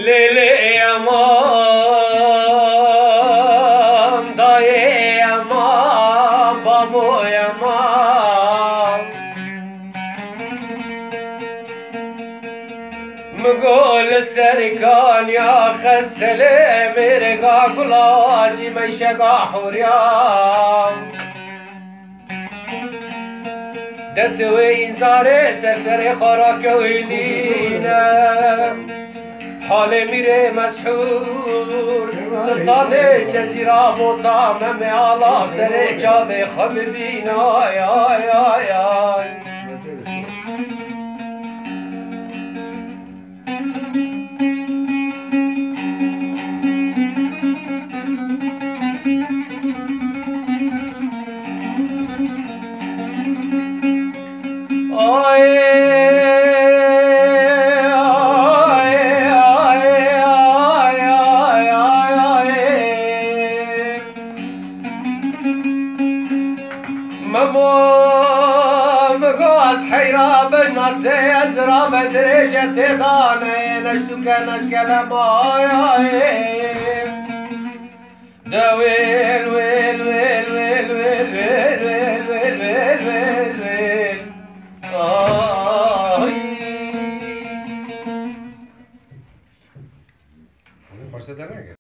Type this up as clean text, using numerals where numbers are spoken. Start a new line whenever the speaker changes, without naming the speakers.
Lele aman, dayı aman, babu aman. مقول السركان يا خستلي مرقا قلاجي ميشقا حوريان دتوي انزاري سرسري خراك ويلينا حالي ميري مسحور سلطان الجزيرة بوطا ممي على سري جاذي خببينا يا يا يا أزرع بدرجة داني نشتك نشكل ماي دويل ويل ويل